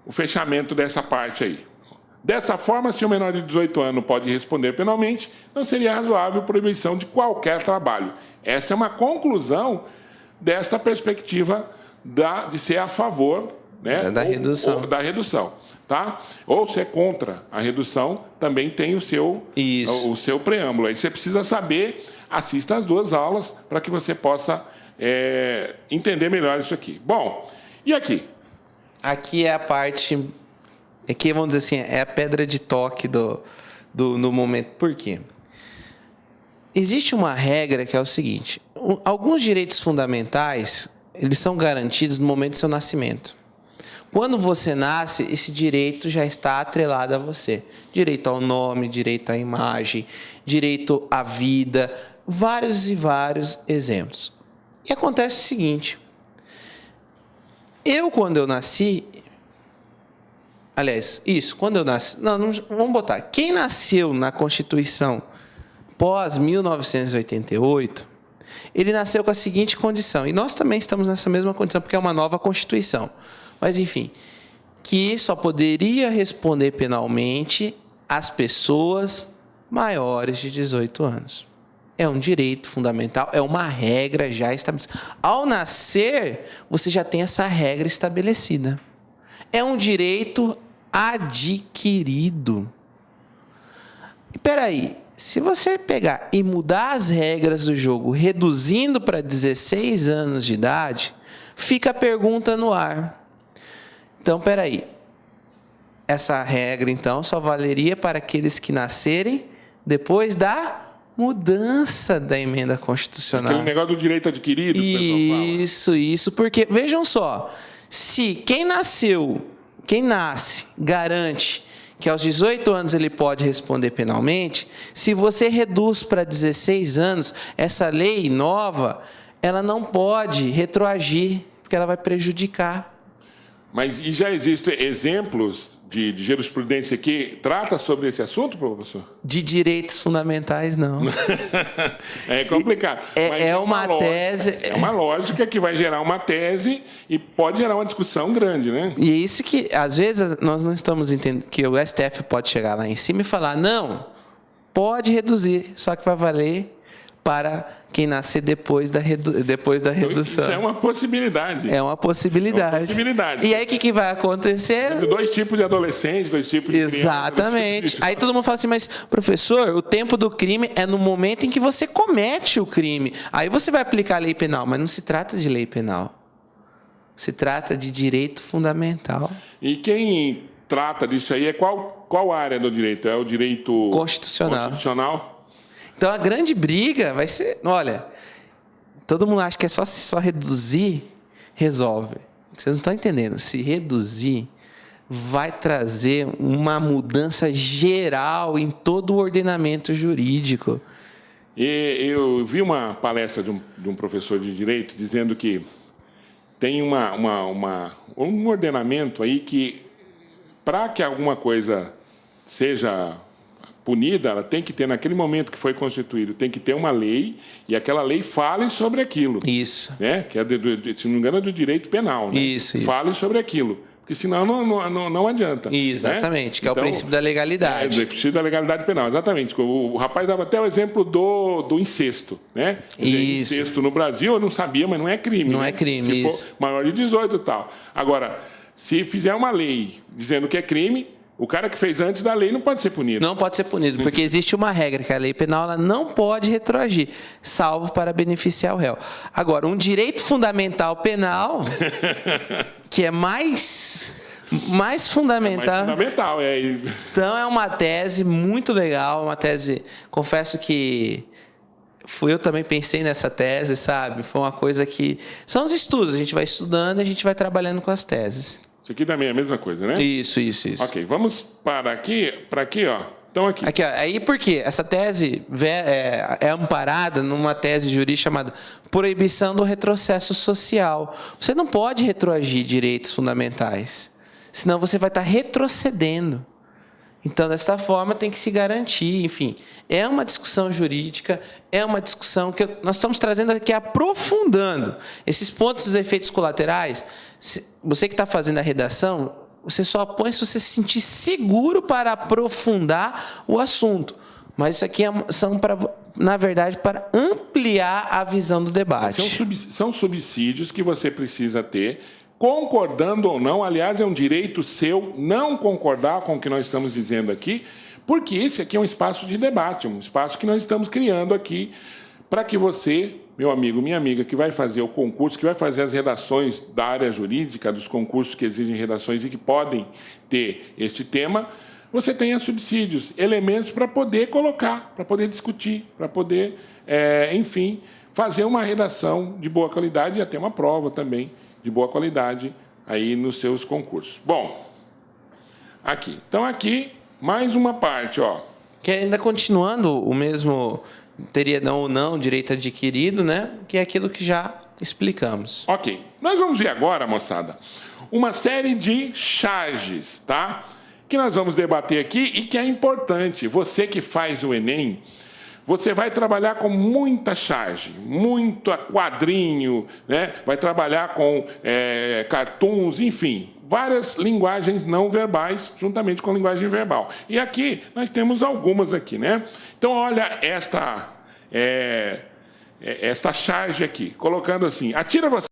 o fechamento dessa parte aí. Dessa forma, se o menor de 18 anos pode responder penalmente, não seria razoável proibição de qualquer trabalho. Essa é uma conclusão dessa perspectiva de ser a favor da redução. Ou da redução. Tá? Ou ser contra a redução, também tem o seu preâmbulo. Aí você precisa saber, assista às duas aulas para que você possa entender melhor isso aqui. Bom, e aqui? Aqui é a parte... Aqui, vamos dizer assim, é a pedra de toque no momento. Por quê? Existe uma regra que é o seguinte. Alguns direitos fundamentais, eles são garantidos no momento do seu nascimento. Quando você nasce, esse direito já está atrelado a você. Direito ao nome, direito à imagem, direito à vida, vários e vários exemplos. E acontece o seguinte. Quando eu nasci... Aliás, quando eu nasci... Não, vamos botar. Quem nasceu na Constituição pós 1988, ele nasceu com a seguinte condição. E nós também estamos nessa mesma condição, porque é uma nova Constituição. Mas, enfim, que só poderia responder penalmente as pessoas maiores de 18 anos. É um direito fundamental, é uma regra já estabelecida. Ao nascer, você já tem essa regra estabelecida. É um direito adquirido. E peraí, se você pegar e mudar as regras do jogo, reduzindo para 16 anos de idade, fica a pergunta no ar. Então, peraí, essa regra, então, só valeria para aqueles que nascerem depois da mudança da emenda constitucional. Aquele negócio do direito adquirido, que o pessoal fala. Isso, porque, vejam só, se quem nasce, garante que aos 18 anos ele pode responder penalmente, se você reduz para 16 anos, essa lei nova, ela não pode retroagir, porque ela vai prejudicar. Mas e já existem exemplos de jurisprudência que trata sobre esse assunto, professor? De direitos fundamentais, não. É complicado. É uma tese... É uma lógica que vai gerar uma tese e pode gerar uma discussão grande, E é isso que, às vezes, nós não estamos entendendo que o STF pode chegar lá em cima e falar, não, pode reduzir, só que vai valer para quem nascer depois da redução. Isso é uma possibilidade. É uma possibilidade. É uma possibilidade. E aí, o que vai acontecer? Dois tipos de adolescentes, dois tipos de crianças. Exatamente. Aí todo mundo fala assim, mas, professor, o tempo do crime é no momento em que você comete o crime. Aí você vai aplicar a lei penal, mas não se trata de lei penal. Se trata de direito fundamental. E quem trata disso aí é qual área do direito? É o direito constitucional? Então, a grande briga vai ser... Olha, todo mundo acha que é só reduzir, resolve. Vocês não estão entendendo. Se reduzir, vai trazer uma mudança geral em todo o ordenamento jurídico. E eu vi uma palestra de um professor de direito dizendo que tem um ordenamento aí que, para que alguma coisa seja punida, ela tem que ter, naquele momento que foi constituído, tem que ter uma lei, e aquela lei fale sobre aquilo. Isso. Né? Que é, se não me engano, é do direito penal. Né? Isso. Fale sobre aquilo. Porque senão não adianta. Exatamente, né? que é o princípio da legalidade. É o princípio da legalidade penal, exatamente. O rapaz dava até o exemplo do incesto. Né? Isso. Incesto no Brasil, eu não sabia, mas não é crime. Não né? é crime, se isso. for maior de 18 e tal. Agora, se fizer uma lei dizendo que é crime, o cara que fez antes da lei não pode ser punido. Não pode ser punido, porque existe uma regra que a lei penal ela não pode retroagir, salvo para beneficiar o réu. Agora, um direito fundamental penal, que é mais fundamental. É mais fundamental, é. Então, é uma tese muito legal, uma tese... Confesso que eu também pensei nessa tese, sabe? Foi uma coisa que... São os estudos, a gente vai estudando e a gente vai trabalhando com as teses. Isso aqui também é a mesma coisa, né? Isso. Ok, vamos para aqui, ó. Então, aqui. Aqui, ó. Aí por quê? Essa tese é amparada numa tese jurídica chamada proibição do retrocesso social. Você não pode retroagir direitos fundamentais, senão você vai estar retrocedendo. Então, dessa forma, tem que se garantir, enfim. É uma discussão jurídica, é uma discussão que nós estamos trazendo aqui aprofundando. Esses pontos dos efeitos colaterais, você que está fazendo a redação, você só põe se você se sentir seguro para aprofundar o assunto. Mas isso aqui são, na verdade, para ampliar a visão do debate. São subsídios que você precisa ter, concordando ou não. Aliás, é um direito seu não concordar com o que nós estamos dizendo aqui, porque esse aqui é um espaço de debate, um espaço que nós estamos criando aqui para que você, meu amigo, minha amiga, que vai fazer o concurso, que vai fazer as redações da área jurídica, dos concursos que exigem redações e que podem ter este tema, você tenha subsídios, elementos para poder colocar, para poder discutir, para poder, enfim, fazer uma redação de boa qualidade e até uma prova também de boa qualidade aí nos seus concursos. Bom, aqui. Então, aqui, mais uma parte, ó. Que ainda continuando o mesmo, teria ou não direito adquirido, né? Que é aquilo que já explicamos. Ok. Nós vamos ver agora, moçada, uma série de charges, tá? Que nós vamos debater aqui e que é importante. Você que faz o Enem, você vai trabalhar com muita charge, muito quadrinho, né? Vai trabalhar com cartoons, enfim, várias linguagens não verbais, juntamente com a linguagem verbal. E aqui, nós temos algumas aqui, né? Então, olha esta charge aqui, colocando assim, atira você,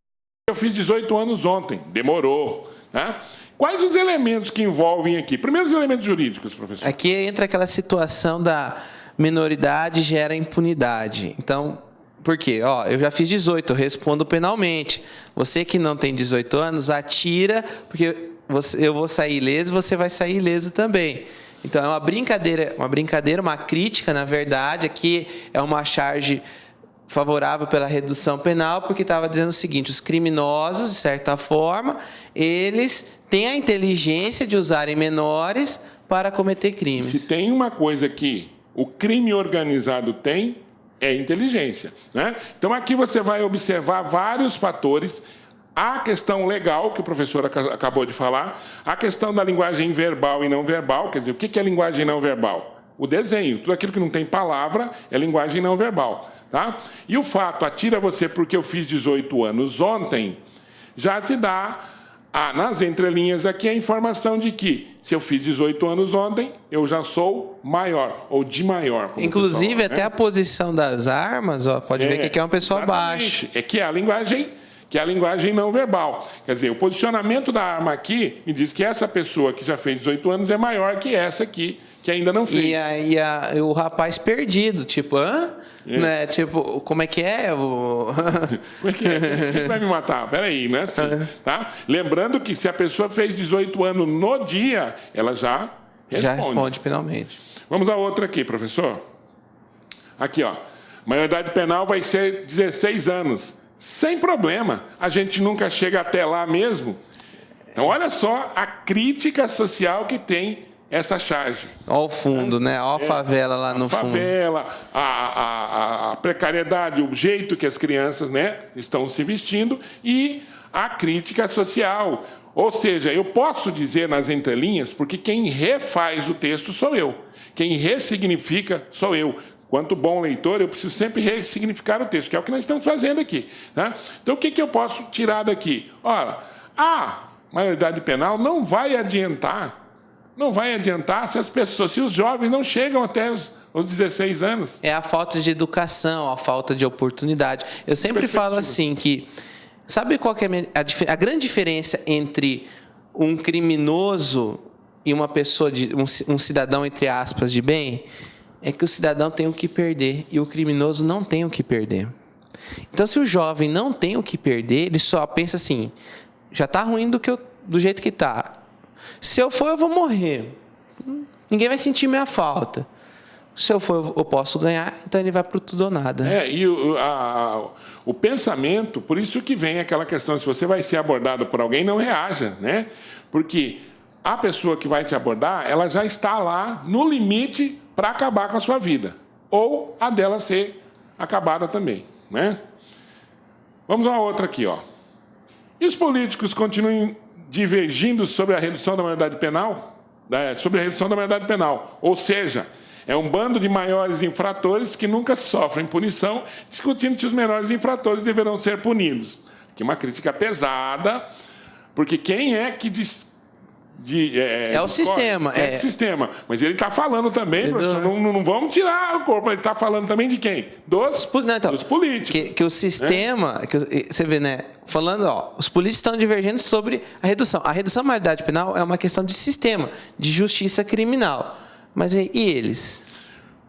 eu fiz 18 anos ontem, demorou, né? Quais os elementos que envolvem aqui? Primeiro, os elementos jurídicos, professor. Aqui entra aquela situação da minoridade gera impunidade. Então, por quê? Ó, eu já fiz 18, eu respondo penalmente. Você que não tem 18 anos, atira, porque eu vou sair ileso, você vai sair ileso também. Então, é uma brincadeira, uma crítica, na verdade. Aqui é uma charge favorável pela redução penal, porque estava dizendo o seguinte, os criminosos, de certa forma, eles têm a inteligência de usarem menores para cometer crimes. Se tem uma coisa que o crime organizado tem, é inteligência, né? Então, aqui você vai observar vários fatores. A questão legal, que o professor acabou de falar, a questão da linguagem verbal e não verbal. Quer dizer, o que é linguagem não verbal? O desenho. Tudo aquilo que não tem palavra é linguagem não verbal, tá? E o fato, atira você porque eu fiz 18 anos ontem, já te dá nas entrelinhas aqui a informação de que se eu fiz 18 anos ontem, eu já sou maior, ou de maior. Como inclusive, fala, até né? a posição das armas, ó, pode ver que é uma pessoa baixa. É que é a linguagem não verbal. Quer dizer, o posicionamento da arma aqui me diz que essa pessoa que já fez 18 anos é maior que essa aqui, que ainda não fez. E o rapaz perdido, tipo, né? Tipo, como é que é? Como é que é? Quem vai me matar? Peraí, não é assim, tá? Lembrando que se a pessoa fez 18 anos no dia, ela já responde. Já responde penalmente. Vamos a outra aqui, professor. Aqui, ó. Maioridade penal vai ser 16 anos. Sem problema. A gente nunca chega até lá mesmo. Então, olha só a crítica social que tem essa charge. Olha o fundo, né? Olha a favela lá no fundo. A favela, a precariedade, o jeito que as crianças, né, estão se vestindo e a crítica social. Ou seja, eu posso dizer nas entrelinhas, porque quem refaz o texto sou eu. Quem ressignifica sou eu. Quanto bom leitor, eu preciso sempre ressignificar o texto, que é o que nós estamos fazendo aqui. Tá? Então, o que eu posso tirar daqui? Ora, a maioridade penal não vai adiantar se os jovens não chegam até os 16 anos. É a falta de educação, a falta de oportunidade. Eu sempre falo assim que... Sabe qual que é a grande diferença entre um criminoso e uma pessoa, um cidadão, entre aspas, de bem? É que o cidadão tem o que perder e o criminoso não tem o que perder. Então, se o jovem não tem o que perder, ele só pensa assim, já está ruim do jeito que está. Se eu for, eu vou morrer. Ninguém vai sentir minha falta. Se eu for, eu posso ganhar, então ele vai para o tudo ou nada. E o pensamento, por isso que vem aquela questão, se você vai ser abordado por alguém, não reaja, né? Porque a pessoa que vai te abordar, ela já está lá no limite para acabar com a sua vida. Ou a dela ser acabada também, né? Vamos a uma outra aqui, ó. E os políticos continuam divergindo sobre a redução da maioridade penal? Sobre a redução da maioridade penal. Ou seja, é um bando de maiores infratores que nunca sofrem punição, discutindo se os menores infratores deverão ser punidos. Aqui uma crítica pesada, porque quem é que o sistema. É o sistema. Mas ele está falando também, professor, não vamos tirar o corpo, ele está falando também de quem? Dos políticos. Que o sistema, você vê, né? Falando, os políticos estão divergindo sobre a redução. A redução da maioridade penal é uma questão de sistema, de justiça criminal. Mas e eles?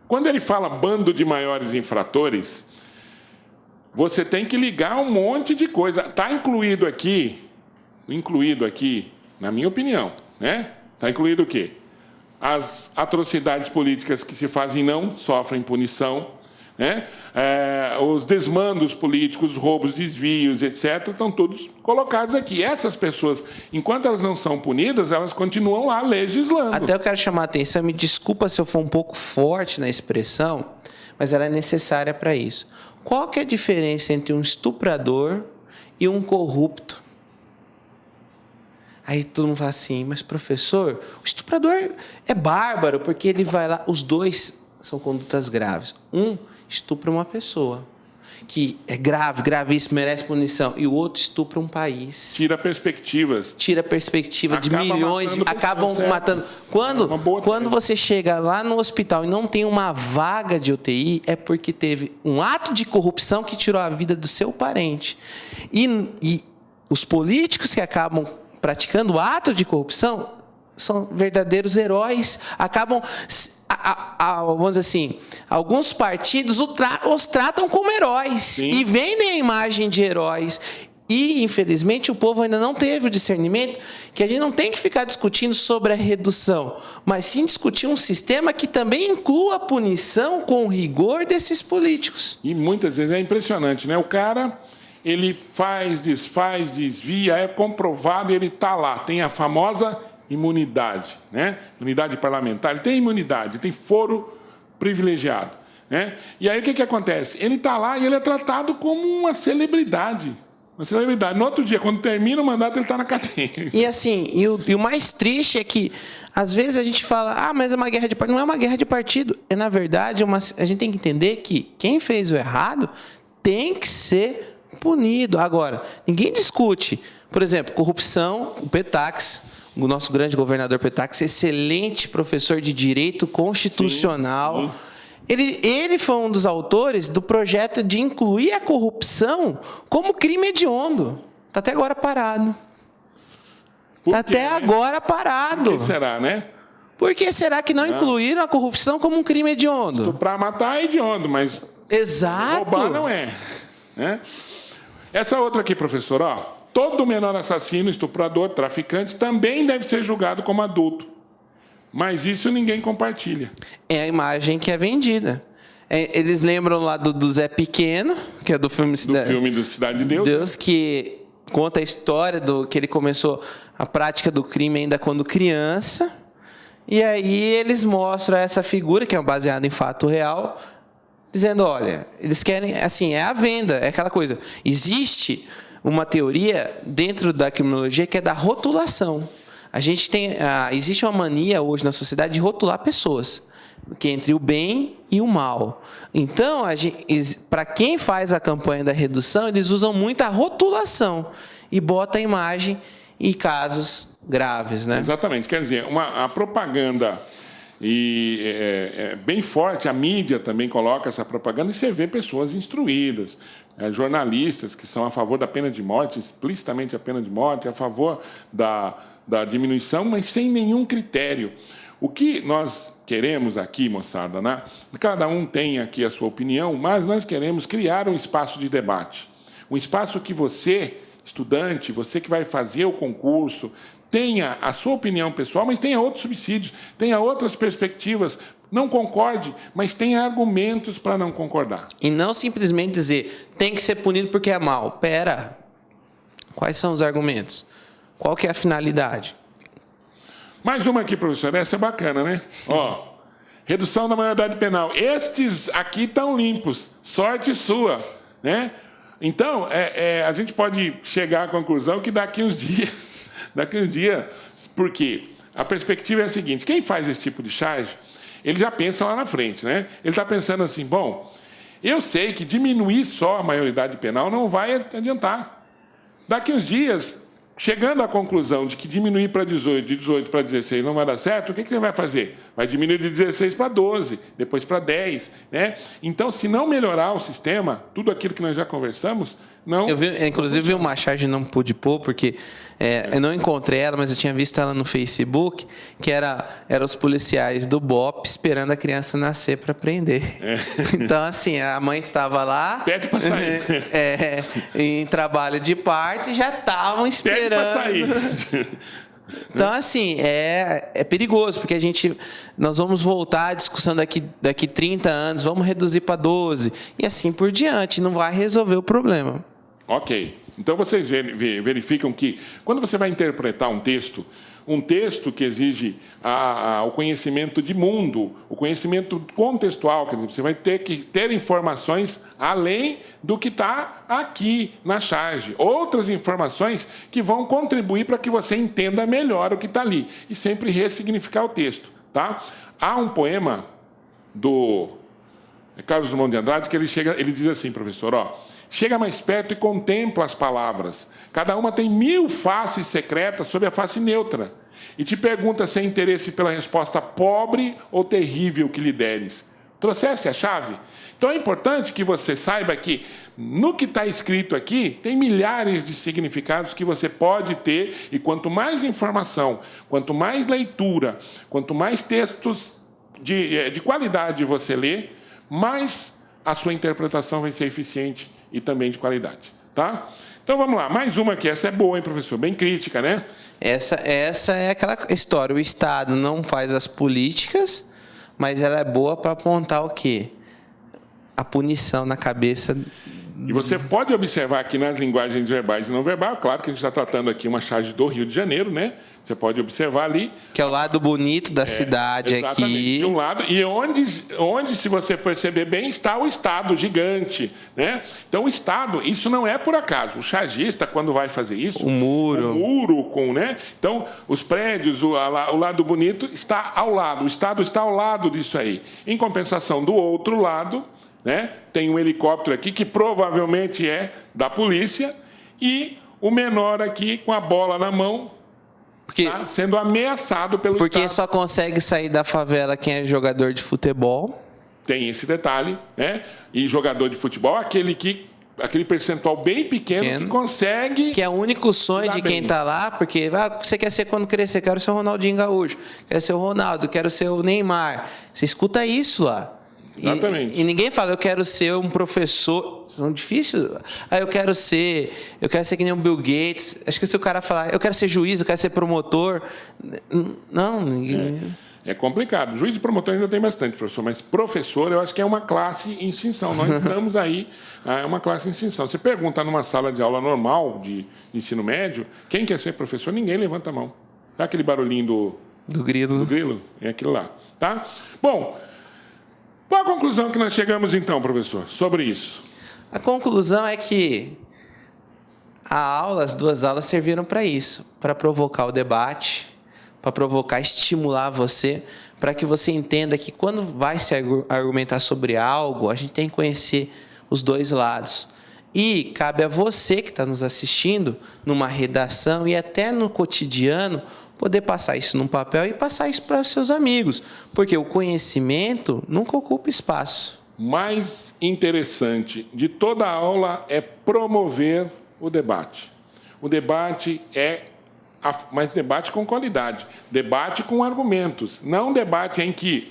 Quando ele fala bando de maiores infratores, você tem que ligar um monte de coisa. Está incluído aqui, na minha opinião, né? Está incluído o quê? As atrocidades políticas que se fazem não sofrem punição, né? Os desmandos políticos, roubos, desvios, etc., estão todos colocados aqui. Essas pessoas, enquanto elas não são punidas, elas continuam lá legislando. Até eu quero chamar a atenção, me desculpa se eu for um pouco forte na expressão, mas ela é necessária para isso. Qual que é a diferença entre um estuprador e um corrupto? Aí todo mundo fala assim, mas professor, o estuprador é bárbaro, porque ele vai lá, os dois são condutas graves. Um estupra uma pessoa, que é grave, gravíssimo, merece punição, e o outro estupra um país. Tira perspectivas. De milhões, acabam matando. Quando você chega lá no hospital e não tem uma vaga de UTI, é porque teve um ato de corrupção que tirou a vida do seu parente. E os políticos que acabam praticando o ato de corrupção são verdadeiros heróis, acabam, vamos dizer assim, alguns partidos os tratam como heróis. Sim. E vendem a imagem de heróis. E, infelizmente, o povo ainda não teve o discernimento que a gente não tem que ficar discutindo sobre a redução, mas sim discutir um sistema que também inclua a punição com rigor desses políticos. E muitas vezes é impressionante, né? O cara... ele faz, desfaz, desvia, é comprovado e ele está lá. Tem a famosa imunidade, né? Imunidade parlamentar. Ele tem imunidade, tem foro privilegiado, né? E aí o que acontece? Ele está lá e ele é tratado como uma celebridade. Uma celebridade. No outro dia, quando termina o mandato, ele está na cadeia. E assim, o mais triste é que, às vezes, a gente fala, mas é uma guerra de partido. Não é uma guerra de partido. É, na verdade, a gente tem que entender que quem fez o errado tem que ser punido. Agora, ninguém discute Por exemplo, corrupção, o Petax, o nosso grande governador Petax, excelente professor de direito constitucional. Sim. Ele foi um dos autores do projeto de incluir a corrupção como crime hediondo. Está até agora parado. Está até agora parado. Por que será, né? Por que será que não incluíram a corrupção como um crime hediondo? Estuprar, matar é hediondo, mas Exato. roubar não é. Né? Essa outra aqui, professor, ó. Todo menor assassino, estuprador, traficante também deve ser julgado como adulto. Mas isso ninguém compartilha. É a imagem que é vendida. Eles lembram lá do Zé Pequeno, que é do filme do Cidade de Deus, que conta a história que ele começou a prática do crime ainda quando criança. E aí eles mostram essa figura, que é baseada em fato real, dizendo, olha, eles querem, assim, é a venda, é aquela coisa. Existe uma teoria dentro da criminologia que é da rotulação. Existe uma mania hoje na sociedade de rotular pessoas, que é entre o bem e o mal. Então, para quem faz a campanha da redução, eles usam muito a rotulação e bota a imagem em casos graves, né? Exatamente. Quer dizer, a propaganda bem forte, a mídia também coloca essa propaganda e você vê pessoas instruídas, jornalistas que são a favor da pena de morte, explicitamente a pena de morte, a favor da diminuição, mas sem nenhum critério. O que nós queremos aqui, moçada, né? Cada um tem aqui a sua opinião, mas nós queremos criar um espaço de debate. Um espaço que você, estudante, você que vai fazer o concurso, tenha a sua opinião pessoal, mas tenha outros subsídios, tenha outras perspectivas. Não concorde, mas tenha argumentos para não concordar. E não simplesmente dizer, tem que ser punido porque é mal. Pera, quais são os argumentos? Qual que é a finalidade? Mais uma aqui, professor. Essa é bacana, né? Ó, redução da maioridade penal. Estes aqui estão limpos. Sorte sua, né? Então, a gente pode chegar à conclusão que daqui uns dias... Por quê? A perspectiva é a seguinte. Quem faz esse tipo de charge, ele já pensa lá na frente, né? Ele está pensando assim, bom, eu sei que diminuir só a maioridade penal não vai adiantar. Daqui uns dias... Chegando à conclusão de que diminuir para 18, de 18 para 16 não vai dar certo, o que você vai fazer? Vai diminuir de 16 para 12, depois para 10. Né? Então, se não melhorar o sistema, tudo aquilo que nós já conversamos, não... Inclusive, vi uma charge não pude pôr, porque eu não encontrei ela, mas eu tinha visto ela no Facebook, que era os policiais do BOP esperando a criança nascer para prender. Então, assim, a mãe estava lá... Pede para sair. Em trabalho de parto e já estavam esperando. Pede para sair. Então, assim, é perigoso, porque nós vamos voltar à discussão daqui 30 anos, vamos reduzir para 12, e assim por diante, não vai resolver o problema. Ok. Então, vocês verificam que, quando você vai interpretar um texto que exige o conhecimento de mundo, o conhecimento contextual, quer dizer, você vai ter que ter informações além do que está aqui na charge. Outras informações que vão contribuir para que você entenda melhor o que está ali. E sempre ressignificar o texto. Tá? Há um poema do Carlos Drummond de Andrade que ele diz assim, professor, ó, chega mais perto e contempla as palavras. Cada uma tem 1000 faces secretas sob a face neutra. E te pergunta se é interesse pela resposta pobre ou terrível que lhe deres. Trouxesse a chave? Então é importante que você saiba que no que está escrito aqui, tem milhares de significados que você pode ter, e quanto mais informação, quanto mais leitura, quanto mais textos de qualidade você lê, mais a sua interpretação vai ser eficiente e também de qualidade, tá? Então vamos lá, mais uma aqui, essa é boa, hein, professor? Bem crítica, né? Essa é aquela história, o Estado não faz as políticas, mas ela é boa para apontar o quê? A punição na cabeça. E você pode observar aqui nas linguagens verbais e não verbais, claro que a gente está tratando aqui uma charge do Rio de Janeiro, né? Você pode observar ali. Que é o lado bonito da cidade aqui. De um lado, e onde, se você perceber bem, está o Estado gigante, né? Então, o Estado, isso não é por acaso. O chargista, quando vai fazer isso... O muro com, né? Então, os prédios, o lado bonito está ao lado. O Estado está ao lado disso aí. Em compensação, do outro lado... né? Tem um helicóptero aqui que provavelmente é da polícia e o menor aqui com a bola na mão, Porque, tá? Sendo ameaçado pelo porque Estado. só consegue sair da favela quem é jogador de futebol. Tem esse detalhe, né? E jogador de futebol, aquele percentual bem pequeno que consegue... Que é o único sonho de quem tá lá, porque você quer ser quando crescer? Quero ser o Ronaldinho Gaúcho, quero ser o Ronaldo, quero ser o Neymar. Você escuta isso lá. Exatamente. E ninguém fala, eu quero ser um professor. São difíceis. Eu quero ser que nem o Bill Gates. Acho que se o cara falar, eu quero ser juiz, eu quero ser promotor. Não, ninguém. É complicado. Juiz e promotor ainda tem bastante, professor, mas professor eu acho que é uma classe em extinção. Nós estamos aí, é uma classe em extinção. Você pergunta numa sala de aula normal de ensino médio, quem quer ser professor? Ninguém levanta a mão. É aquele barulhinho do grilo. Do grilo? É aquilo lá. Tá? Bom, qual a conclusão que nós chegamos então, professor, sobre isso? A conclusão é que as 2 aulas serviram para isso, para provocar o debate, para provocar, estimular você, para que você entenda que quando vai se argumentar sobre algo, a gente tem que conhecer os 2 lados. E cabe a você que está nos assistindo, numa redação e até no cotidiano, poder passar isso num papel e passar isso para os seus amigos, porque o conhecimento nunca ocupa espaço. Mais interessante de toda a aula é promover o debate. O debate mas debate com qualidade, debate com argumentos, não debate em que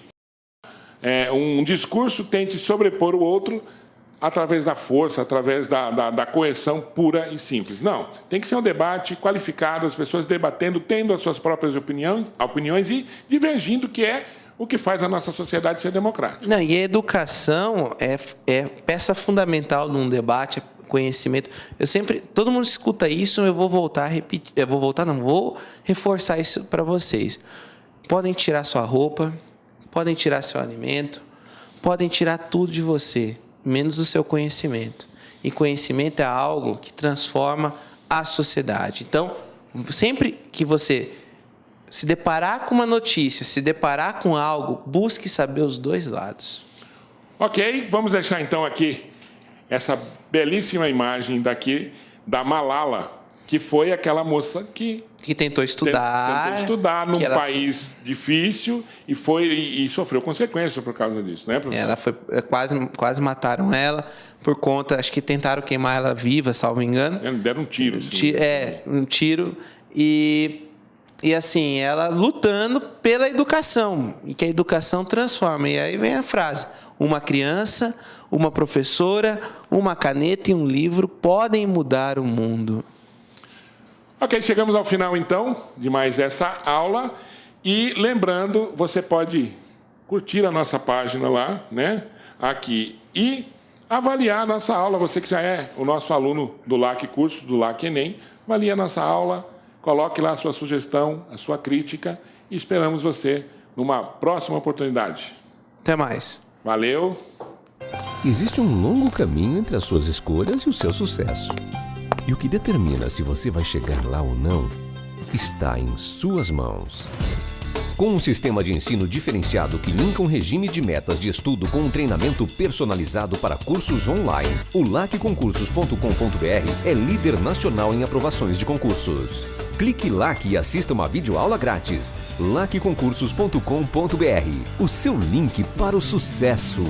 um discurso tente sobrepor o outro através da força, através da coerção pura e simples. Não, tem que ser um debate qualificado, as pessoas debatendo, tendo as suas próprias opiniões e divergindo, que é o que faz a nossa sociedade ser democrática. Não, e a educação é peça fundamental num debate, conhecimento. Todo mundo escuta isso, eu vou voltar a repetir, vou reforçar isso para vocês. Podem tirar sua roupa, podem tirar seu alimento, podem tirar tudo de você, menos o seu conhecimento. E conhecimento é algo que transforma a sociedade. Então, sempre que você se deparar com uma notícia, se deparar com algo, busque saber os 2 lados. Ok, vamos deixar então aqui essa belíssima imagem daqui da Malala, que foi aquela moça que tentou estudar num país difícil e sofreu consequências por causa disso, né, professor? Ela foi quase mataram ela por conta, acho que tentaram queimar ela viva, salvo engano. Deram um tiro. Um tiro e assim, ela lutando pela educação, e que a educação transforma. E aí vem a frase: uma criança, uma professora, uma caneta e um livro podem mudar o mundo. Ok, chegamos ao final, então, de mais essa aula. E lembrando, você pode curtir a nossa página lá, né? Aqui. E avaliar a nossa aula. Você que já é o nosso aluno do LAC Curso, do LAC Enem, avalie a nossa aula, coloque lá a sua sugestão, a sua crítica. E esperamos você numa próxima oportunidade. Até mais. Valeu. Existe um longo caminho entre as suas escolhas e o seu sucesso. E o que determina se você vai chegar lá ou não está em suas mãos. Com um sistema de ensino diferenciado que linka um regime de metas de estudo com um treinamento personalizado para cursos online, o lacconcursos.com.br é líder nacional em aprovações de concursos. Clique LAC e assista uma videoaula grátis. lacconcursos.com.br, o seu link para o sucesso.